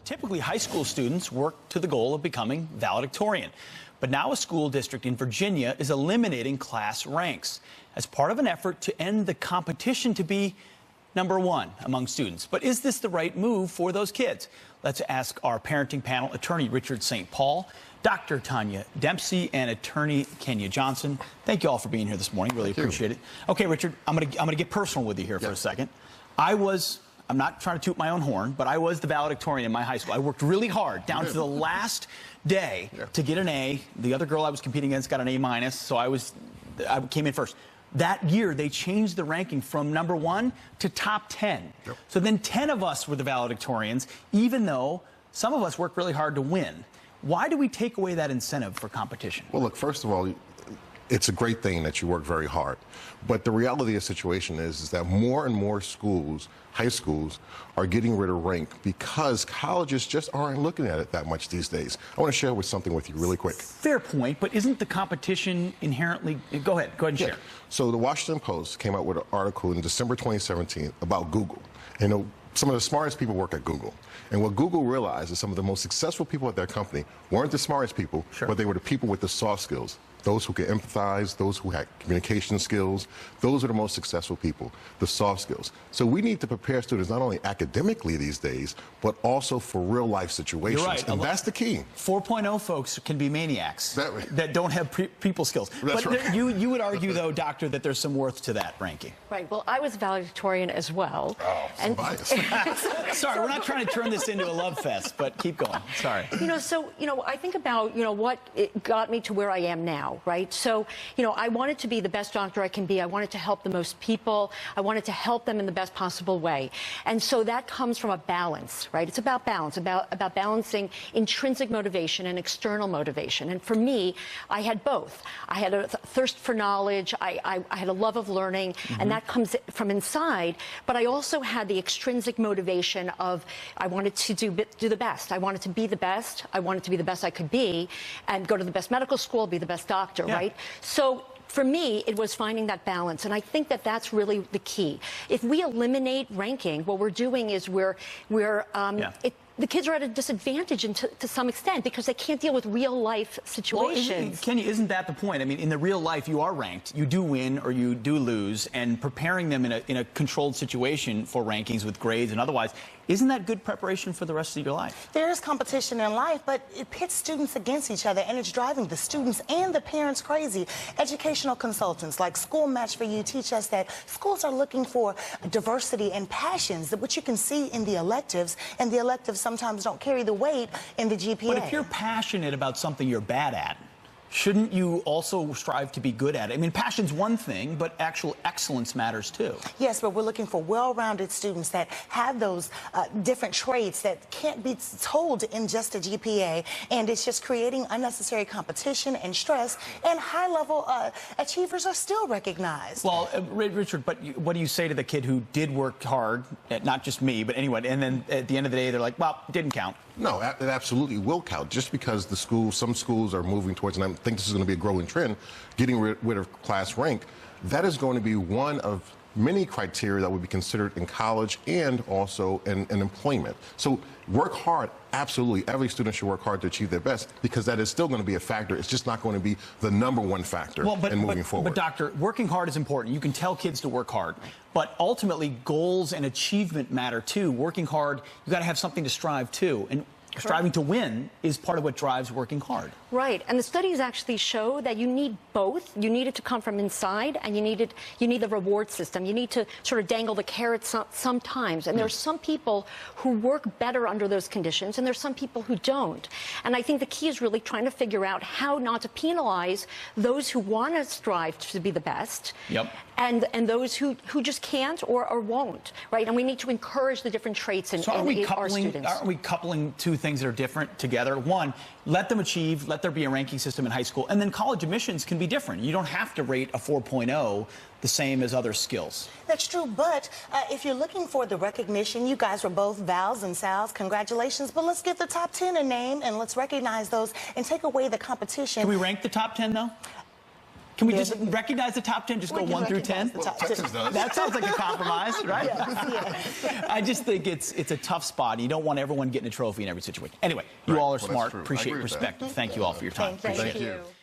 Typically, high school students work to the goal of becoming valedictorian. But now a school district in Virginia is eliminating class ranks as part of an effort to end the competition to be number one among students. But is this the right move for those kids? Let's ask our parenting panel, attorney Richard St. Paul, Dr. Tania Dempsey, and attorney Kenya Johnson. Thank you all for being here this morning. Really appreciate it. Okay, Richard, I'm gonna get personal with you here for a second. I'm not trying to toot my own horn, but I was the valedictorian in my high school. I worked really hard down to the last day to get an A. The other girl I was competing against got an A-, so I came in first. That year, they changed the ranking from number 1 to top 10. So then 10 of us were the valedictorians, even though some of us worked really hard to win. Why do we take away that incentive for competition? Well, look, first of all, it's a great thing that you work very hard. But the reality of the situation is that more and more schools, high schools, are getting rid of rank because colleges just aren't looking at it that much these days. I want to share something with you really quick. Fair point, but isn't the competition inherently... Go ahead and share. So the Washington Post came out with an article in December 2017 about Google. And some of the smartest people work at Google. And what Google realized is some of the most successful people at their company weren't the smartest people, but they were the people with the soft skills. Those who could empathize, those who had communication skills, those are the most successful people, the soft skills. So we need to prepare students not only academically these days, but also for real life situations. You're right. And that's the key. 4.0 folks can be maniacs that don't have people skills. That's right. You would argue, though, Doctor, that there's some worth to that ranking. Right. Well, I was valedictorian as well. Oh, and biased. Sorry, we're not trying to turn this into a love fest, but keep going. Sorry. I think about, what it got me to where I am now. Right? So, I wanted to be the best doctor I can be. I wanted to help the most people. I wanted to help them in the best possible way. And so that comes from a balance, right? It's about balance, about balancing intrinsic motivation and external motivation. And for me, I had both. I had a thirst for knowledge. I had a love of learning, and that comes from inside. But I also had the extrinsic motivation of I wanted to do the best. I wanted to be the best. I wanted to be the best I could be and go to the best medical school, be the best doctor. Right? So for me, it was finding that balance, and I think that that's really the key. If we eliminate ranking, what we're doing is the kids are at a disadvantage to some extent because they can't deal with real life situations. Well, Kenya, isn't that the point? I mean, in the real life, you are ranked. You do win or you do lose, and preparing them in a controlled situation for rankings with grades and otherwise, isn't that good preparation for the rest of your life? There is competition in life, but it pits students against each other, and it's driving the students and the parents crazy. Educational consultants like School Match for You teach us that schools are looking for diversity and passions, which you can see in the electives, and the electives sometimes don't carry the weight in the GPA. But if you're passionate about something you're bad at, shouldn't you also strive to be good at it? I mean, passion's one thing, but actual excellence matters too. Yes, but we're looking for well-rounded students that have those different traits that can't be told in just a GPA, and it's just creating unnecessary competition and stress, and high-level achievers are still recognized. Well, Richard, but what do you say to the kid who did work hard, not just me, but anyway, and then at the end of the day, they're like, well, it didn't count? No, it absolutely will count. Just because some schools are moving towards, and I think this is going to be a growing trend, getting rid of class rank, that is going to be one of many criteria that would be considered in college and also in employment. So work hard, absolutely. Every student should work hard to achieve their best because that is still going to be a factor. It's just not going to be the #1 factor in moving forward. But doctor, working hard is important. You can tell kids to work hard. But ultimately, goals and achievement matter too. Working hard, you got to have something to strive to. And striving to win is part of what drives working hard. Right, and the studies actually show that you need both. You need it to come from inside, and you need the reward system. You need to sort of dangle the carrot sometimes. And there are some people who work better under those conditions, and there's some people who don't. And I think the key is really trying to figure out how not to penalize those who want to strive to be the best, and those who just can't or won't. Right, and we need to encourage the different traits in our students. Aren't we coupling two things that are different together? One, let them achieve, let there be a ranking system in high school, and then college admissions can be different. You don't have to rate a 4.0 the same as other skills. That's true, but if you're looking for the recognition, you guys were both Vals and Sals, congratulations, but let's give the top 10 a name and let's recognize those and take away the competition. Can we rank the top 10 though? Can we just recognize the top 10? Just go 1 through 10? Texas does. That sounds like a compromise, right? Yes. I just think it's a tough spot. You don't want everyone getting a trophy in every situation. Anyway, you all are smart. True. Appreciate your perspective. Thank you all for your time. Thank Appreciate it. you.